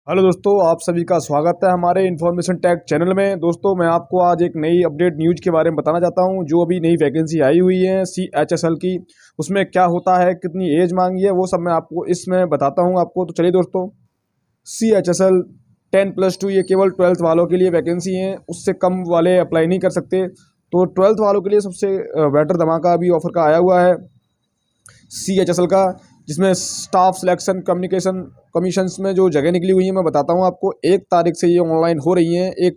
Hello दोस्तों, आप सभी का स्वागत है हमारे इन्फॉर्मेशन टैग चैनल में। दोस्तों, मैं आपको आज एक नई अपडेट न्यूज के बारे में बताना चाहता हूं। जो अभी नई वैकेंसी आई हुई है CHSL की, उसमें क्या होता है, कितनी एज मांगी है, वो सब मैं आपको इसमें बताता हूं आपको। तो चलिए दोस्तों, CHSL 10+2 ये केवल 12th वालों के लिए वैकेंसी है, उससे कम वाले अप्लाई नहीं कर सकते। तो 12th वालों के लिए सबसे बेटर धमाका अभी ऑफर का आया हुआ है CHSL का, जिसमें स्टाफ सिलेक्शन कम्युनिकेशन कमीशंस में जो जगह निकली हुई है मैं बताता हूँ आपको। 1 तारीख से ये ऑनलाइन हो रही हैं, 1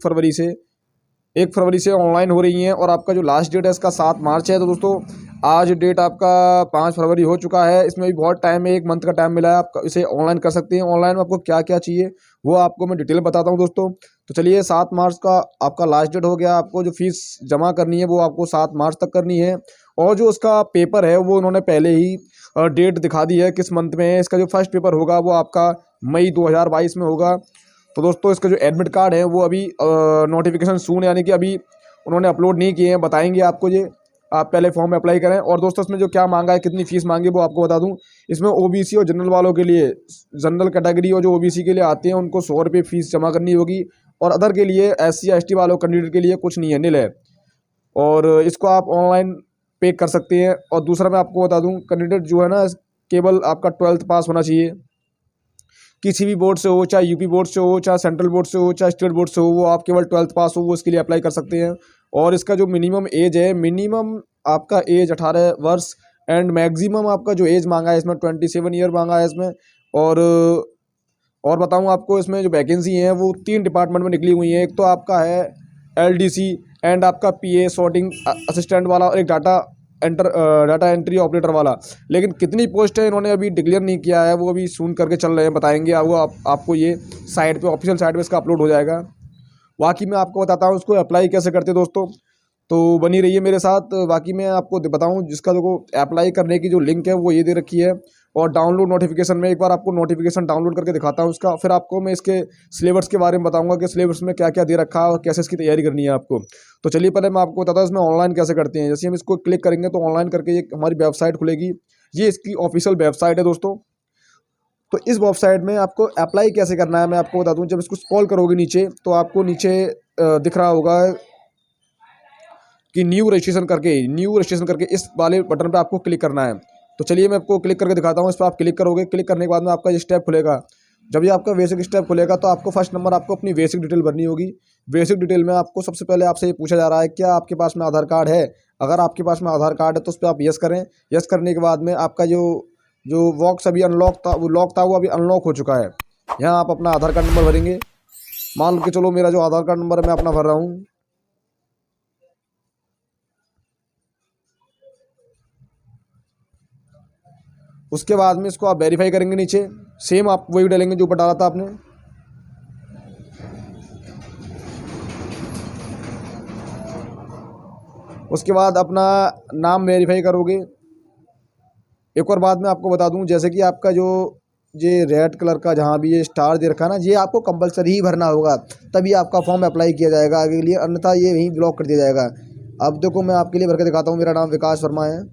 फरवरी से ऑनलाइन हो रही हैं। और आपका जो लास्ट डेट है इसका 7 मार्च है। तो दोस्तों, आज डेट आपका 5 फरवरी हो चुका है। इसमें भी बहुत टाइम है, 1 मंथ का टाइम मिला है। आप इसे ऑनलाइन कर सकते हैं। ऑनलाइन में आपको क्या क्या चाहिए वो आपको मैं डिटेल में बताता हूँ दोस्तों। तो चलिए, 7 मार्च का आपका लास्ट डेट हो गया। आपको जो फीस जमा करनी है वो आपको 7 मार्च तक करनी है। और जो उसका पेपर है वो उन्होंने पहले ही डेट दिखा दी है किस मंथ में है। इसका जो फर्स्ट पेपर होगा वो आपका मई 2022 में होगा। तो दोस्तों, इसका जो एडमिट कार्ड है वो अभी नोटिफिकेशन सून, यानी कि अभी उन्होंने अपलोड नहीं किए हैं, बताएंगे आपको ये। आप पहले फॉर्म में अप्लाई करें। और दोस्तों, इसमें जो क्या मांगा है, कितनी फीस मांगी है वो आपको बता दूं। इसमें OBC और जनरल वालों के लिए, जनरल कैटेगरी और जो OBC के लिए आते हैं उनको 100 रुपये फीस जमा करनी होगी। और अदर के लिए, SC ST वालों कैंडिडेट के लिए कुछ नहीं है, निल है। और इसको आप ऑनलाइन पे कर सकते हैं। और दूसरा मैं आपको बता दूं, कैंडिडेट जो है ना, केवल आपका 12th पास होना चाहिए। किसी भी बोर्ड से हो, चाहे UP बोर्ड से हो, चाहे सेंट्रल बोर्ड से हो, चाहे स्टेट बोर्ड से हो, वो आप केवल 12th पास हो वो इसके लिए अप्लाई कर सकते हैं। और इसका जो मिनिमम एज है, मिनिमम आपका एज 18 वर्ष, एंड मैक्सिमम आपका जो एज मांगा है इसमें 27 ईयर मांगा है इसमें। और और बताऊं आपको, इसमें जो वैकेंसी है वो 3 डिपार्टमेंट में निकली हुई है। एक तो आपका है LDC, एंड आपका PA सॉर्टिंग असिस्टेंट वाला, और एक डाटा एंट्री ऑपरेटर वाला। लेकिन कितनी पोस्ट है इन्होंने अभी डिक्लेयर नहीं किया है, वो अभी सुन करके चल रहे हैं, बताएंगे आपको ये साइट पे, ऑफिशियल साइट पे इसका अपलोड हो जाएगा। बाकी मैं आपको बताता हूँ इसको अप्लाई कैसे करते हैं दोस्तों। तो बनी रहिए मेरे साथ। बाकी मैं आपको बताऊँ, जिसका देखो अप्लाई करने की जो लिंक है वो ये दे रखी है। और डाउनलोड नोटिफिकेशन में एक बार आपको नोटिफिकेशन डाउनलोड करके दिखाता हूँ उसका। फिर आपको मैं इसके सिलेबस के बारे में बताऊंगा कि सिलेबस में क्या क्या दे रखा है और कैसे इसकी तैयारी करनी है आपको। तो चलिए, पहले मैं आपको बताता हूँ इसमें ऑनलाइन कैसे करते हैं। जैसे हम इसको क्लिक करेंगे तो ऑनलाइन करके एक हमारी वेबसाइट खुलेगी। ये इसकी ऑफिशियल वेबसाइट है दोस्तों। तो इस वेबसाइट में आपको अप्लाई कैसे करना है मैं आपको बता दूं। जब इसको स्क्रॉल करोगे नीचे तो आपको नीचे दिख रहा होगा कि न्यू रजिस्ट्रेशन करके इस वाले बटन पे आपको क्लिक करना है। तो चलिए, मैं आपको क्लिक करके दिखाता हूँ। इस पर आप क्लिक करोगे, क्लिक करने के बाद में आपका ये स्टेप खुलेगा। जब ये आपका बेसिक स्टेप खुलेगा तो आपको फर्स्ट नंबर आपको अपनी बेसिक डिटेल भरनी होगी। बेसिक डिटेल में आपको सबसे पहले आपसे ये पूछा जा रहा है, क्या आपके पास में आधार कार्ड है। अगर आपके पास में आधार कार्ड है तो उस पर आप यस करें। यस करने के बाद में आपका जो जो बॉक्स अभी अनलॉक था, वो लॉक था, वो अभी अनलॉक हो चुका है। यहाँ आप अपना आधार कार्ड नंबर भरेंगे। मान के चलो मेरा जो आधार कार्ड नंबर है मैं अपना भर रहा हूँ। उसके बाद में इसको आप वेरीफाई करेंगे नीचे। सेम आप वही डालेंगे जो ऊपर डाला था आपने। उसके बाद अपना नाम वेरीफाई करोगे। एक और बात मैं आपको बता दूं, जैसे कि आपका जो ये रेड कलर का जहाँ भी ये स्टार दे रखा है ना, ये आपको कंपलसरी ही भरना होगा, तभी आपका फॉर्म अप्लाई किया जाएगा आगे के लिए, अन्यथा ये यहीं ब्लॉक कर दिया जाएगा। अब देखो, मैं आपके लिए भर के दिखाता हूँ। मेरा नाम विकास वर्मा है।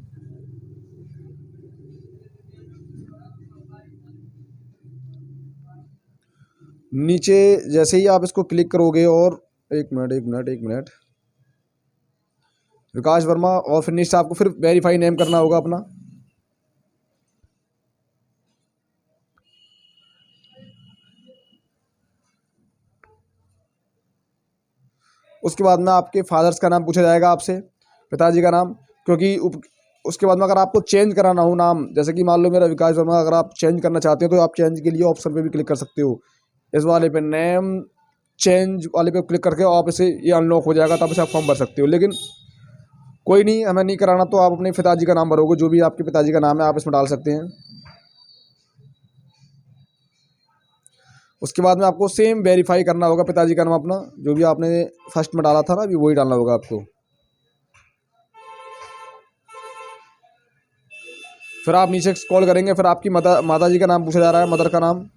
नीचे जैसे ही आप इसको क्लिक करोगे, और एक मिनट, विकास वर्मा, और फिर नीचे आपको फिर वेरीफाई नेम करना होगा अपना। उसके बाद में आपके फादर्स का नाम पूछा जाएगा आपसे, पिताजी का नाम। क्योंकि उसके बाद में अगर आपको चेंज कराना हो नाम, जैसे कि मान लो मेरा विकास वर्मा, अगर आप चेंज करना चाहते हो तो आप चेंज के लिए ऑप्शन पे भी क्लिक कर सकते हो। इस वाले पे नेम चेंज वाले पे क्लिक करके आप इसे ये अनलॉक हो जाएगा, तब इसे आप फॉर्म भर सकते हो। लेकिन कोई नहीं, हमें नहीं कराना तो आप अपने पिताजी का नाम भरोगे, जो भी आपके पिताजी का नाम है आप इसमें डाल सकते हैं। उसके बाद में आपको सेम वेरीफाई करना होगा पिताजी का नाम अपना, जो भी आपने फर्स्ट में डाला था ना, अभी वही डालना होगा आपको। फिर आप नीचे स्क्रॉल करेंगे, फिर आपकी माता जी का नाम पूछा जा रहा है, मदर का नाम।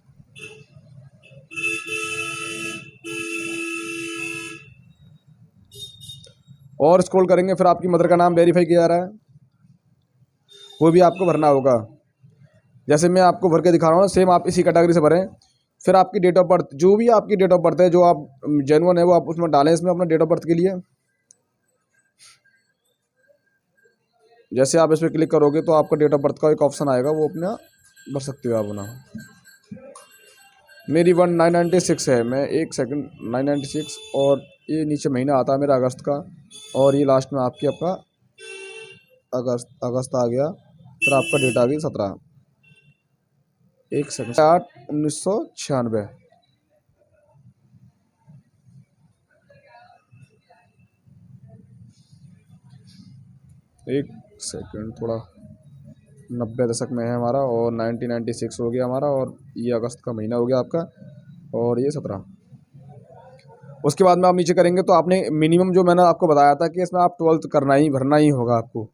और स्क्रॉल करेंगे, फिर आपकी मदर का नाम वेरीफाई किया जा रहा है, वो भी आपको भरना होगा। जैसे मैं आपको भर के दिखा रहा हूँ, सेम आप इसी कैटेगरी से भरें। फिर आपकी डेट ऑफ बर्थ, जो भी आपकी डेट ऑफ बर्थ है जो आप जेन्युइन है वो आप उसमें डालें इसमें अपना डेट ऑफ बर्थ के लिए। जैसे आप इस पर क्लिक करोगे तो आपका डेट ऑफ बर्थ का एक ऑप्शन आएगा, वो अपना भर सकते हो आप अपना। मेरी 1996 है, मैं एक सेकंड 1996, और ये नीचे महीना आता है मेरा अगस्त का, और ये लास्ट में आपकी आपका अगस्त आ गया, फिर आपका डेट आ गई 17, एक सेकंड 8/1996। एक सेकंड, थोड़ा 90 दशक में है हमारा, और 1996 हो गया हमारा, और ये अगस्त का महीना हो गया आपका, और ये 17। उसके बाद में आप नीचे करेंगे तो आपने मिनिमम जो मैंने आपको बताया था कि इसमें आप 12th करना ही भरना ही होगा आपको।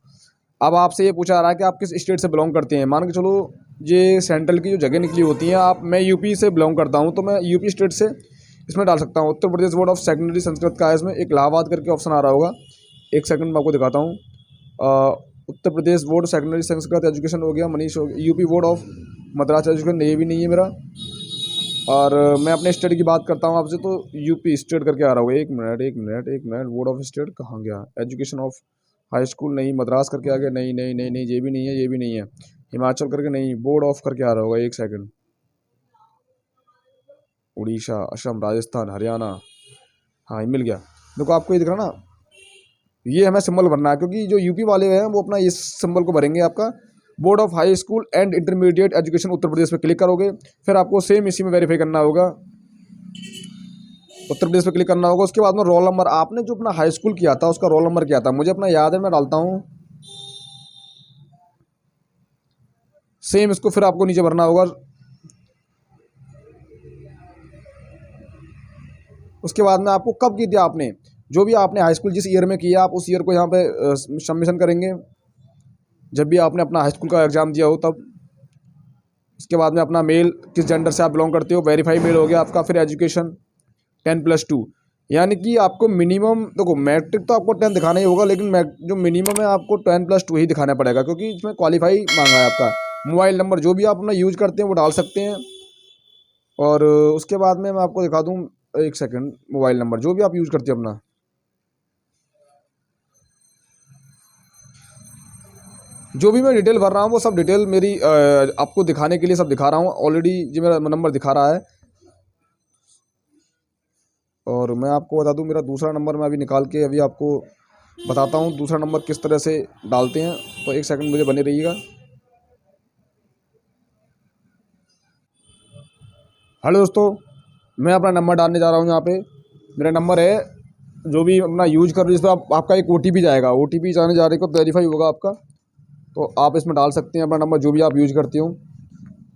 अब आपसे ये पूछा आ रहा है कि आप किस स्टेट से बिलोंग करते हैं। मान के चलो ये सेंट्रल की जो जगह निकली होती हैं, आप मैं यूपी से बिलोंग करता हूँ तो मैं यूपी स्टेट से इसमें डाल सकता हूँ। Uttar Pradesh board of secondary Sanskrit का है, इसमें एक इलाहाबाद करके ऑप्शन आ रहा होगा। एक सेकंड मैं आपको दिखाता हूँ। Uttar Pradesh board secondary Sanskrit education हो गया, मनीष हो गया। UP board of Madras education ये भी नहीं है मेरा। और मैं अपने स्टेट की बात करता हूँ आपसे, तो यूपी स्टेट करके आ रहा होगा। एक मिनट, बोर्ड ऑफ स्टेट कहाँ गया, एजुकेशन ऑफ हाई स्कूल नहीं, मद्रास करके आ गया, नहीं नहीं नहीं नहीं, ये भी नहीं है, ये भी नहीं है, हिमाचल करके नहीं, बोर्ड ऑफ करके आ रहा होगा। एक सेकंड, उड़ीसा, असम, राजस्थान, हरियाणा, हाँ ये मिल गया। देखो आपको ये दिख रहा ना, ये हमें सिंबल भरना है, क्योंकि जो यूपी वाले हैं वो अपना इस सिंबल को भरेंगे। आपका board of high school and intermediate education Uttar Pradesh पे क्लिक करोगे, फिर आपको सेम इसी में वेरीफाई करना होगा, उत्तर प्रदेश पे क्लिक करना होगा। उसके बाद में रोल नंबर, आपने जो अपना हाई स्कूल किया था उसका रोल नंबर क्या था, मुझे अपना याद है, मैं डालता हूँ सेम इसको, फिर आपको नीचे भरना होगा। उसके बाद में आपको कब की थी आपने, जो भी आपने हाई स्कूल जिस ईयर में किया आप उस ईयर को यहाँ पे सबमिशन करेंगे, जब भी आपने अपना हाई स्कूल का एग्ज़ाम दिया हो तब। उसके बाद में अपना मेल, किस जेंडर से आप बिलोंग करते हो, वेरीफाई मेल हो गया आपका। फिर एजुकेशन 10+2, यानी कि आपको मिनिमम, देखो मैट्रिक तो आपको 10 दिखाना ही होगा, लेकिन जो मिनिमम है आपको 10+2 ही दिखाना पड़ेगा, क्योंकि इसमें क्वालिफाई मांगा है आपका। मोबाइल नंबर जो भी आप अपना यूज करते हैं वो डाल सकते हैं। और उसके बाद में मैं आपको दिखा दूँ, एक सेकंड, मोबाइल नंबर जो भी आप यूज़ करते हैं अपना, जो भी मैं डिटेल भर रहा हूँ वो सब डिटेल मेरी आपको दिखाने के लिए सब दिखा रहा हूँ। ऑलरेडी जो मेरा नंबर दिखा रहा है, और मैं आपको बता दूं मेरा दूसरा नंबर मैं अभी निकाल के अभी आपको बताता हूँ दूसरा नंबर किस तरह से डालते हैं। तो एक सेकंड मुझे बने रहिएगा। हेलो दोस्तों, मैं अपना नंबर डालने जा रहा हूँ यहाँ पे। मेरा नंबर है जो भी अपना यूज कर रहे हो, आपका एक OTP जाएगा, OTP जाने जा रहे को वेरीफाई होगा आपका, तो आप इसमें डाल सकते हैं अपना नंबर जो भी आप यूज करते हो।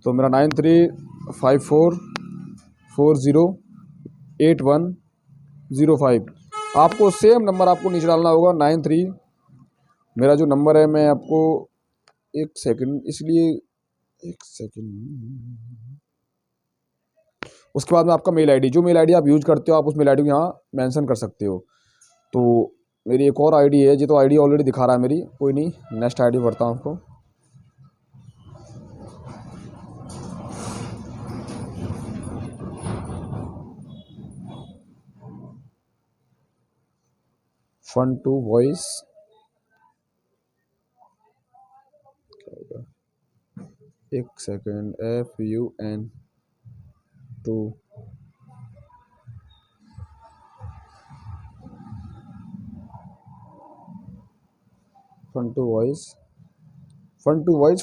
तो मेरा 9354408105, आपको सेम नंबर आपको नीचे डालना होगा 93। मेरा जो नंबर है मैं आपको, एक सेकंड, इसलिए एक सेकंड, उसके बाद में आपका मेल आईडी, जो मेल आईडी आप यूज करते हो आप उस मेल आईडी को यहाँ मेंशन कर सकते हो। तो मेरी एक और आईडी है, ये तो आईडी ऑलरेडी दिखा रहा है मेरी, कोई नहीं, नेक्स्ट आईडी भरता हूँ आपको। fun2voice, एक second, FUN2 fun2voice, fun2voice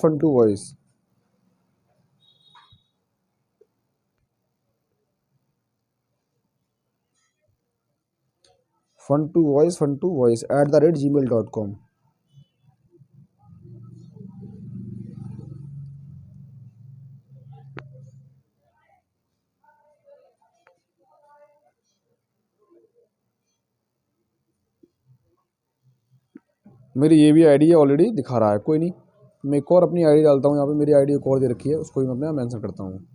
@gmail.com। मेरी ये भी आईडी है, ऑलरेडी दिखा रहा है, कोई नहीं, मैं एक और अपनी आईडी डालता हूँ यहाँ पे। मेरी आईडी एक और दे रखी है, उसको भी मैं अपने मेंशन करता हूँ।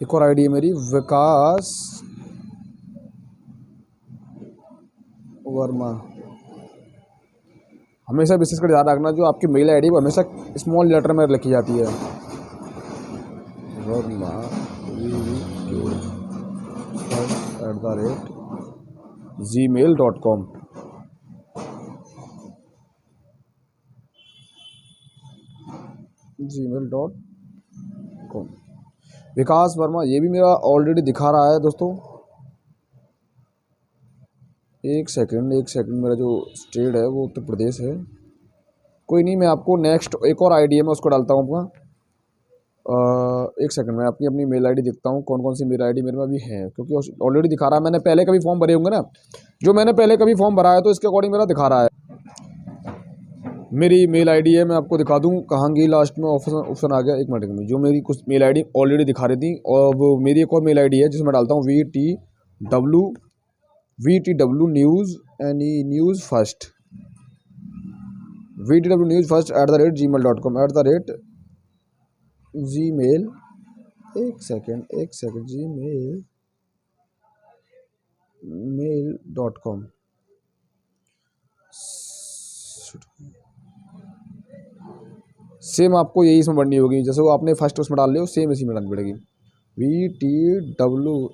एक और आईडी है मेरी, विकास वर्मा। हमेशा विशेष कर ध्यान रखना जो आपकी मेल आईडी वो हमेशा स्मॉल लेटर में लिखी जाती है। वर्मा @gmail.com। gmail.com। विकास वर्मा, ये भी मेरा ऑलरेडी दिखा रहा है दोस्तों। एक सेकंड, मेरा जो स्टेट है वो उत्तर प्रदेश है। कोई नहीं, मैं आपको नेक्स्ट एक और आईडी है मैं उसको डालता हूँ आपका। एक सेकंड, मैं अपनी मेल आईडी देखता हूँ कौन कौन सी मेल आईडी मेरे में अभी है, क्योंकि ऑलरेडी दिखा रहा है मैंने पहले कभी फॉर्म भरे होंगे ना, जो मैंने पहले कभी फॉर्म भरा है तो इसके अकॉर्डिंग मेरा दिखा रहा है। मेरी मेल आईडी है, मैं आपको दिखा दूँ कहाँ गई लास्ट में ऑप्शन आ गया। एक मिनट में जो मेरी कुछ मेल आईडी ऑलरेडी दिखा रही थी, और वो मेरी एक और मेल आईडी है जिसमें डालता हूँ VTW news first @gmail.com Gmail। एक सेकंड gmail.com। सेम आपको यही इसमें बढ़नी होगी, जैसे वो आपने फर्स्ट उसमें डाल लिया सेम इसी में डालनी पड़ेगी। VTW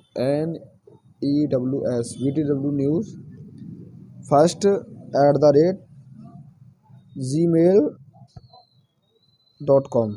news first @gmail.com।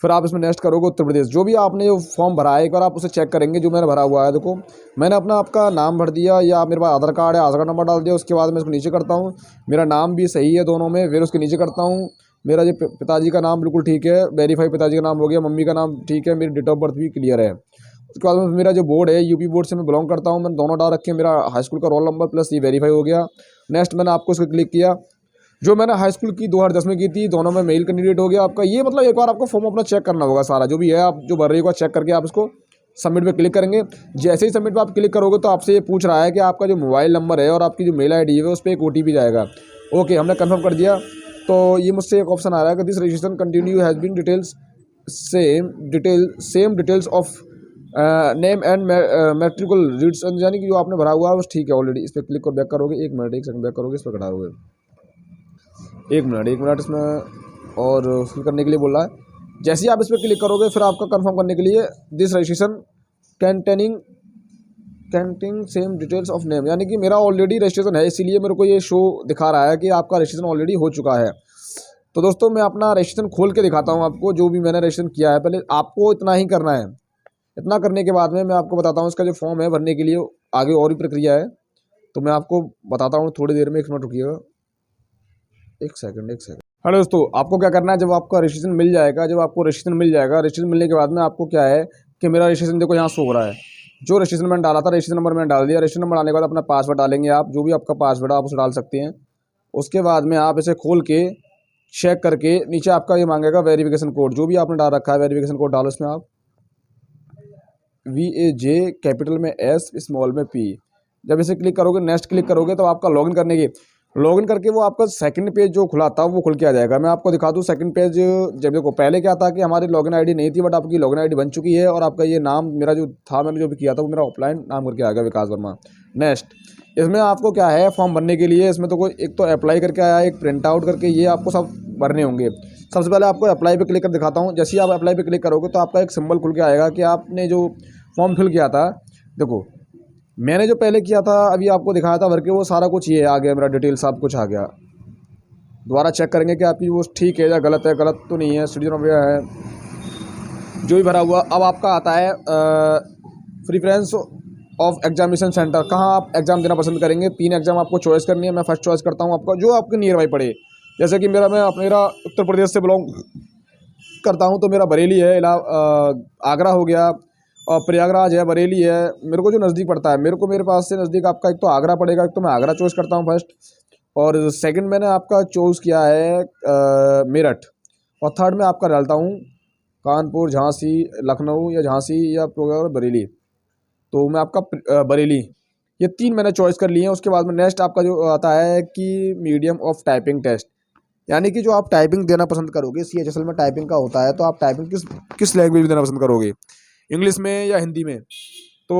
फिर आप इसमें नेक्स्ट करोगे उत्तर प्रदेश। जो भी आपने जो फॉर्म भरा है एक बार आप उसे चेक करेंगे, जो मैंने भरा हुआ है। देखो मैंने अपना आपका नाम भर दिया, या मेरे पास आधार कार्ड है, आधार कार्ड नंबर डाल दिया। उसके बाद मैं इसको नीचे करता हूँ, मेरा नाम भी सही है दोनों में। फिर उसके नीचे करता हूँ मेरा जो पिताजी का नाम बिल्कुल ठीक है, वेरीफाई पिताजी का नाम हो गया, मम्मी का नाम ठीक है, मेरी डेट ऑफ बर्थ भी क्लियर है। उसके बाद में मेरा जो बोर्ड है यूपी बोर्ड से मैं बिलोंग करता हूँ, मैंने दोनों डाल रखे हैं। मेरा हाई स्कूल का रोल नंबर प्लस ये वेरीफाई हो गया। नेक्स्ट मैंने आपको इसको क्लिक किया। जो मैंने हाई स्कूल की 2010 में की थी, दोनों में मेल कैंडिडेट हो गया आपका। ये मतलब एक बार आपको फॉर्म अपना चेक करना होगा, सारा जो भी है आप जो भर रही होगा चेक करके आप इसको सबमिट पे क्लिक करेंगे। जैसे ही सबमिट पे आप क्लिक करोगे तो आपसे ये पूछ रहा है कि आपका जो मोबाइल नंबर है और आपकी जो मेल आईडी है उस पर एक OTP जाएगा। ओके, हमने कंफर्म कर दिया। तो ये मुझसे एक ऑप्शन आ रहा है कि this registration continue has been same details of name and matricule reads, यानी कि जो आपने भरा हुआ है वो ठीक है ऑलरेडी। इस पर क्लिक कर बैक करोगे, एक सेकंड बैक करोगे, इस पर कटाओगे। एक मिनट इसमें और फिल करने के लिए बोल रहा है। जैसे ही आप इस पर क्लिक करोगे फिर आपका कंफर्म करने के लिए this registration containing same details of name, यानी कि मेरा ऑलरेडी रजिस्ट्रेशन है, इसीलिए मेरे को ये शो दिखा रहा है कि आपका रजिस्ट्रेशन ऑलरेडी हो चुका है। तो दोस्तों मैं अपना रजिस्ट्रेशन खोल के दिखाता हूँ आपको, जो भी मैंने रजिस्ट्रेशन किया है। पहले आपको इतना ही करना है। इतना करने के बाद में मैं आपको बताता हूँ इसका जो फॉर्म है भरने के लिए आगे और भी प्रक्रिया है, तो मैं आपको बताता हूँ थोड़ी देर में। 1 मिनट रुकिएगा, एक सेकंड। हेलो दोस्तों, आपको क्या करना है, जब आपका रजिस्ट्रेशन मिल जाएगा, रजिस्ट्रेशन मिलने के बाद में आपको क्या है कि मेरा रजिस्ट्रेशन देखो यहाँ शो हो रहा है। जो रजिस्ट्रेशन मैंने डाला था, रजिस्ट्रेशन नंबर मैंने डाल दिया। रजिस्ट्रेशन नंबर डालने के बाद अपना पासवर्ड डालेंगे आप, जो भी आपका पासवर्ड है आप उसे डाल सकते हैं। उसके बाद में आप इसे खोल के चेक करके नीचे आपका ये मांगेगा वेरिफिकेशन कोड, जो भी आपने डाल रखा है वेरिफिकेशन कोड डालो। इसमें आप VAJ कैपिटल में S स्मॉल में P। जब इसे क्लिक करोगे, नेक्स्ट क्लिक करोगे, तो आपका लॉगिन करके वो आपका सेकंड पेज जो खुला था वो खुल के आ जाएगा। मैं आपको दिखा दूँ सेकंड पेज। जब देखो पहले क्या था कि हमारी लॉगिन आईडी नहीं थी, बट आपकी लॉगिन आईडी बन चुकी है, और आपका ये नाम मेरा जो था, मैंने जो भी किया था वो मेरा ऑफलाइन नाम करके आ गया, विकास वर्मा। नेक्स्ट इसमें आपको क्या है फॉर्म भरने के लिए, इसमें तो कोई एक तो अप्लाई करके आया है, एक प्रिंट आउट करके, ये आपको सब भरने होंगे। सबसे पहले आपको अप्लाई पे क्लिक कर दिखाता हूँ। जैसे ही आप अप्लाई पे क्लिक करोगे तो आपका एक सिंबल खुल के आएगा कि आपने जो फॉर्म फिल किया था। देखो मैंने जो पहले किया था, अभी आपको दिखाया था भर के, वो सारा कुछ ये आ गया, मेरा डिटेल सब कुछ आ गया। दोबारा चेक करेंगे कि आपकी वो ठीक है या गलत है। गलत तो नहीं है, सिटीजन ऑफ इंडिया है जो भी भरा हुआ। अब आपका आता है प्रेफरेंस ऑफ एग्जामिनेशन सेंटर, कहाँ आप एग्ज़ाम देना पसंद करेंगे। 3 एग्ज़ाम आपको चॉइस करनी है। मैं फर्स्ट चॉइस करता हूँ आपका जो आपके नियर बाई पड़े। जैसे कि मेरा उत्तर प्रदेश से बिलोंग करता हूँ, तो मेरा बरेली है, आगरा हो गया, और प्रयागराज है, बरेली है। मेरे को जो नज़दीक पड़ता है, मेरे पास से नज़दीक आपका एक तो आगरा पड़ेगा, एक तो मैं आगरा चॉइस करता हूँ फर्स्ट, और सेकंड मैंने आपका चूज़ किया है मेरठ, और थर्ड में आपका डालता हूँ कानपुर, झांसी, लखनऊ या झांसी या बरेली। तो मैं आपका बरेली, ये 3 मैंने चॉइस कर लिए हैं। उसके बाद में नेक्स्ट आपका जो आता है कि मीडियम ऑफ टाइपिंग टेस्ट, यानी कि जो आप टाइपिंग देना पसंद करोगे, CHSL में टाइपिंग का होता है, तो आप टाइपिंग किस लैंग्वेज में देना पसंद करोगे, इंग्लिश में या हिंदी में। तो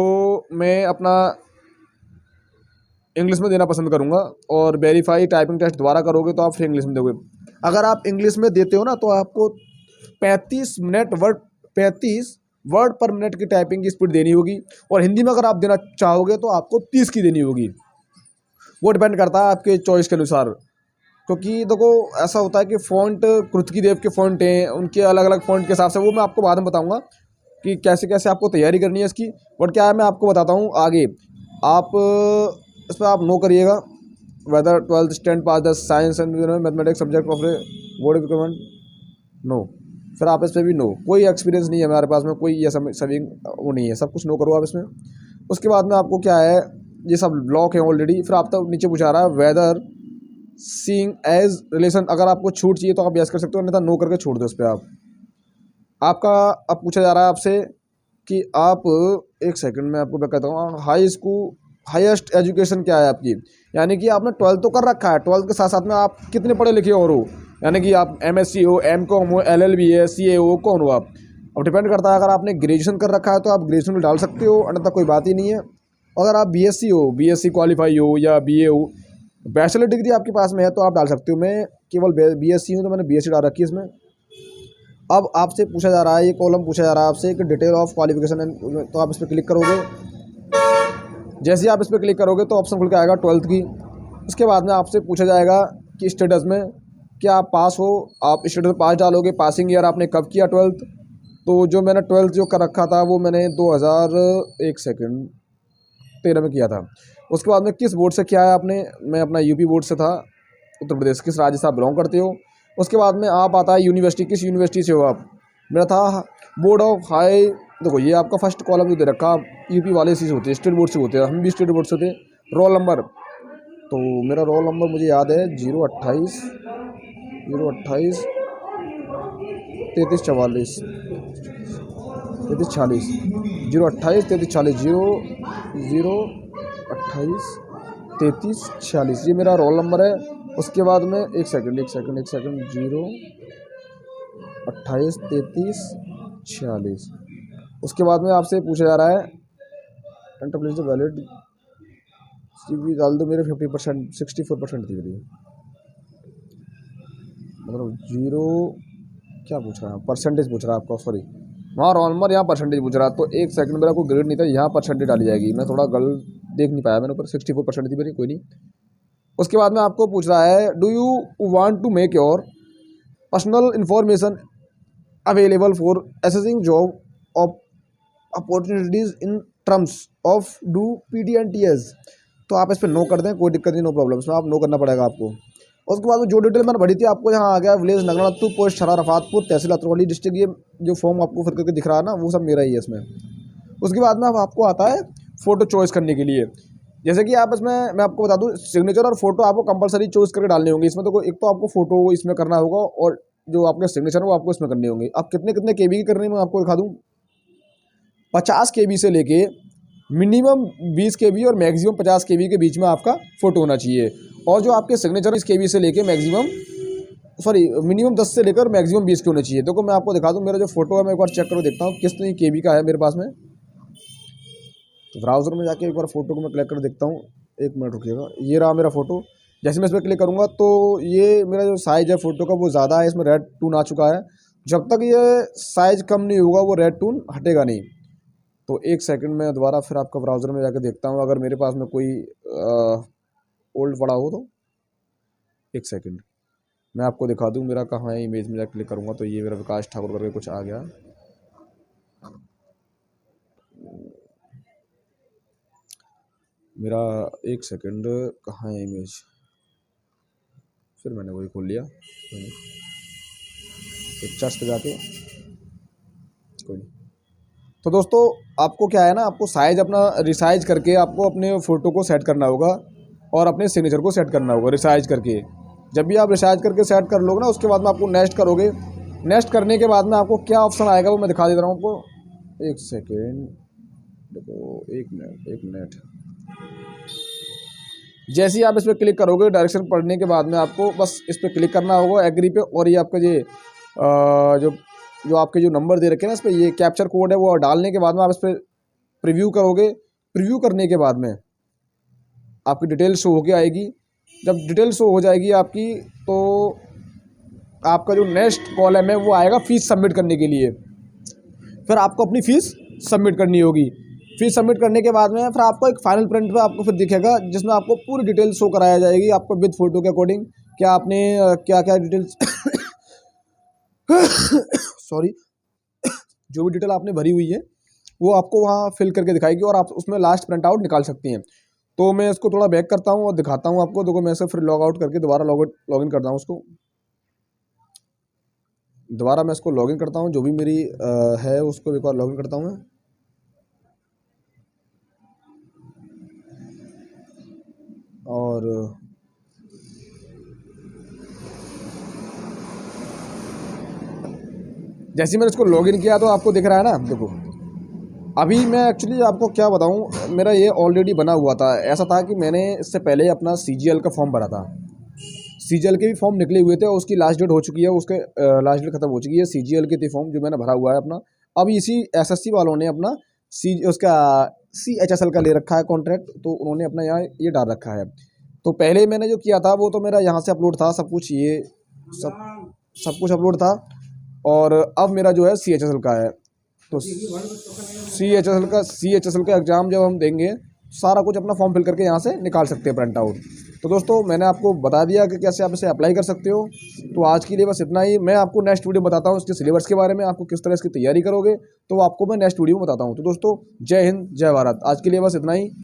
मैं अपना इंग्लिश में देना पसंद करूँगा। और वेरीफाई टाइपिंग टेस्ट दोबारा करोगे तो आप फिर इंग्लिश में दोगे। अगर आप इंग्लिश में देते हो ना तो आपको 35 वर्ड पर मिनट की टाइपिंग की स्पीड देनी होगी। और हिंदी में अगर आप देना चाहोगे तो आपको 30 की देनी होगी। वो डिपेंड करता है आपके चॉइस के अनुसार, क्योंकि देखो ऐसा होता है कि फ़ॉन्ट कृतिकी देव के फ़ॉन्ट हैं, उनके अलग अलग फ़ॉन्ट के हिसाब से, वो मैं आपको बाद में बताऊंगा कि कैसे कैसे आपको तैयारी करनी है इसकी। बट क्या है मैं आपको बताता हूँ आगे। आप इस पर आप नो करिएगा, whether 12th stand pass the science and mathematics subject of board requirement, no. फिर आप इस पर भी नो, कोई एक्सपीरियंस नहीं है हमारे पास में, कोई ये सभी वो नहीं है, सब कुछ नो करो आप इसमें। उसके बाद में आपको क्या है, ये सब ब्लॉक है ऑलरेडी। फिर आप तो नीचे पूछा रहा है वेदर सीइंग एज रिलेशन, अगर आपको छूट चाहिए तो आप यस कर सकते हो, अन्यथा नो करके छोड़ दो इस पर आप। आपका अब पूछा जा रहा है आपसे कि आप, एक सेकंड में आपको मैं कहता हूँ, हाई स्कूल हाईएस्ट एजुकेशन क्या है आपकी, यानी कि आपने 12th तो कर रखा है, 12th के साथ साथ में आप कितने पढ़े लिखे और हो, यानी कि आप MSc हो, MCom हो, LLB है, CA हो, कौन हो आप। अब डिपेंड करता है, अगर आपने ग्रेजुएशन कर रखा है तो आप ग्रेजुएशन में डाल सकते हो, अन्यथा कोई बात ही नहीं है। अगर आप BSc हो, BSc क्वालिफाई हो या BA हो, बैचलर डिग्री आपके पास में है तो आप डाल सकते हो। मैं केवल BSc हूँ तो मैंने BSc डाल रखी है इसमें। अब आपसे पूछा जा रहा है, ये कॉलम पूछा जा रहा है आपसे कि डिटेल ऑफ क्वालिफिकेशन एंड, तो आप इस पर क्लिक करोगे। जैसे ही आप इस पर क्लिक करोगे तो ऑप्शन खुल के आएगा 12th की। उसके बाद में आपसे पूछा जाएगा कि स्टेटस में क्या आप पास हो, आप स्टेटस में पास डालोगे, पासिंग ईयर आपने कब किया 12th। तो जो मैंने 12th जो कर रखा था वो मैंने 2013 में किया था। उसके बाद में किस बोर्ड से किया है आपने, मैं अपना UP बोर्ड से था, उत्तर प्रदेश, किस राज्य से आप बिलोंग करते हो। उसके बाद में आप आता है यूनिवर्सिटी, किस यूनिवर्सिटी से हो आप, मेरा था बोर्ड ऑफ हाई, देखो ये आपका फर्स्ट कॉलम जो दे रखा, UP वाले से होते हैं, स्टेट बोर्ड से होते हैं, हम भी स्टेट बोर्ड से थे। रोल नंबर, तो मेरा रोल नंबर मुझे याद है 028 3344 3346 028 3346 028 3346, ये मेरा रोल नंबर है। उसके बाद में एक सेकंड 028 3346। उसके बाद में आपसे पूछा जा रहा है enter please the valid CV डाल दो, मेरे 50% 64% थी मेरी, मतलब जीरो क्या पूछ रहा है, परसेंटेज पूछ रहा है आपका, सॉरी वहाँ रोल नंबर, यहाँ परसेंटेज पूछ रहा है। तो एक सेकंड, मेरा कोई ग्रेड नहीं था, यहाँ परसेंटेज डाली जाएगी, मैं थोड़ा गलत देख नहीं पाया मैंने, ऊपर 64% थी मेरी, कोई नहीं। उसके बाद में आपको पूछ रहा है do you want to make your personal information available for assessing job of opportunities in terms of do PTNTS, तो आप इस पर नो कर दें, कोई दिक्कत नहीं, नो प्रॉब्लम, इसमें आप नो करना पड़ेगा आपको। उसके बाद में जो डिटेल मैंने भरी थी आपको यहाँ आ गया, विलेज नगरातु, पोस्ट छरा रफातपुर, तहसील अतरवली, डिस्ट्रिक्ट, ये जो फॉर्म आपको फिर करके दिख रहा है ना, वो सब मेरा ही है इसमें। उसके बाद में अब आपको आता है फ़ोटो चॉइस करने के लिए। जैसे कि आप इसमें, मैं आपको बता दूं, सिग्नेचर और फोटो आपको कंपलसरी चॉइस करके डालने होंगे इसमें। तो एक तो आपको फोटो इसमें करना होगा और जो आपके सिग्नेचर है वो आपको इसमें करने होंगे। अब कितने कितने KB की करनी मैं आपको दिखा दूँ। 50 KB से लेके मिनिमम 20 KB और मैक्सिमम 50 KB के बीच में आपका फ़ोटो होना चाहिए। और जो आपके सिग्नेचर 20 KB से लेके मिनिमम 10 से लेकर मैक्सिमम 20 के होने चाहिए। देखो मैं आपको दिखा दूँ, मेरा जो फोटो है मैं एक बार चेक करके देखता हूँ कितनी KB का है मेरे पास में। तो ब्राउज़र में जाके एक बार फोटो को मैं क्लिक कर देखता हूँ, एक मिनट रुकिएगा। ये रहा मेरा फ़ोटो, जैसे मैं इस पर क्लिक करूँगा तो ये मेरा जो साइज़ है फ़ोटो का वो ज़्यादा है, इसमें रेड टून आ चुका है। जब तक ये साइज़ कम नहीं होगा वो रेड टून हटेगा नहीं। तो एक सेकंड में दोबारा फिर आपका ब्राउज़र में जाकर देखता हूँ, अगर मेरे पास में कोई ओल्ड पड़ा हो तो। एक सेकंड मैं आपको दिखा दूँ मेरा कहाँ है, इमेज में जाकर क्लिक करूँगा तो ये मेरा विकास ठाकुर करके कुछ आ गया। मेरा एक सेकंड कहाँ है इमेज, फिर मैंने वही खोल लिया पिक्चर्स पे जाके, कोई नहीं। तो दोस्तों आपको क्या है ना, आपको साइज़ अपना रिसाइज करके आपको अपने फ़ोटो को सेट करना होगा और अपने सिग्नेचर को सेट करना होगा रिसाइज करके। जब भी आप रिसाइज करके सेट कर लोगे ना, उसके बाद में आपको नेक्स्ट करोगे। नेक्स्ट करने के बाद में आपको क्या ऑप्शन आएगा वो मैं दिखा दे रहा हूँ आपको। एक सेकेंड देखो, एक मिनट। जैसे ही आप इस पर क्लिक करोगे, डायरेक्शन पढ़ने के बाद में आपको बस इस पर क्लिक करना होगा एग्री पे। और ये आपका ये जो आपके जो नंबर दे रखे हैं ना, इस पर ये कैप्चर कोड है, वो डालने के बाद में आप इस पर प्रीव्यू करोगे। प्रीव्यू करने के बाद में आपकी डिटेल शो होके आएगी। जब डिटेल शो हो जाएगी आपकी, तो आपका जो नेक्स्ट कॉलम है वो आएगा फ़ीस सबमिट करने के लिए। फिर आपको अपनी फ़ीस सबमिट करनी होगी। फ़ीस सबमिट करने के बाद में फिर आपको एक फाइनल प्रिंट पे आपको फिर दिखेगा, जिसमें आपको पूरी डिटेल शो कराया जाएगी आपको विद फ़ोटो के अकॉर्डिंग, क्या आपने क्या क्या डिटेल्स सॉरी जो भी डिटेल आपने भरी हुई है वो आपको वहाँ फिल करके दिखाएगी और आप उसमें लास्ट प्रिंट आउट निकाल सकती हैं। तो मैं इसको थोड़ा बैक करता हूँ और दिखाता हूँ आपको। देखो मैं इसे फिर लॉग आउट करके दोबारा लॉगिन करता हूँ उसको। दोबारा मैं इसको लॉगिन करता हूँ, जो भी मेरी है उसको एक बार लॉगिन करता हूँ मैं। और जैसे ही मैंने इसको लॉगिन किया तो आपको दिख रहा है ना, देखो अभी मैं एक्चुअली आपको क्या बताऊँ, मेरा ये ऑलरेडी बना हुआ था। ऐसा था कि मैंने इससे पहले अपना CGL का फॉर्म भरा था। CGL के भी फॉर्म निकले हुए थे और उसकी लास्ट डेट हो चुकी है, उसके लास्ट डेट खत्म हो चुकी है। CGL के थे फॉर्म जो मैंने भरा हुआ है अपना। अब इसी SSC वालों ने अपना उसका CHSL का ले रखा है कॉन्ट्रैक्ट, तो उन्होंने अपना यहाँ ये डाल रखा है। तो पहले मैंने जो किया था वो तो मेरा यहाँ से अपलोड था सब कुछ, ये सब कुछ अपलोड था। और अब मेरा जो है CHSL का है। तो CHSL का एग्ज़ाम जब हम देंगे, सारा कुछ अपना फॉर्म फिल करके यहाँ से निकाल सकते हैं प्रिंट आउट। तो दोस्तों मैंने आपको बता दिया कि कैसे आप इसे अप्लाई कर सकते हो। तो आज के लिए बस इतना ही। मैं आपको नेक्स्ट वीडियो बताता हूँ इसके सिलेबस के बारे में, आपको किस तरह इसकी तैयारी करोगे, तो आपको मैं नेक्स्ट वीडियो में बताता हूँ। तो दोस्तों जय हिंद जय भारत। आज के लिए बस इतना ही।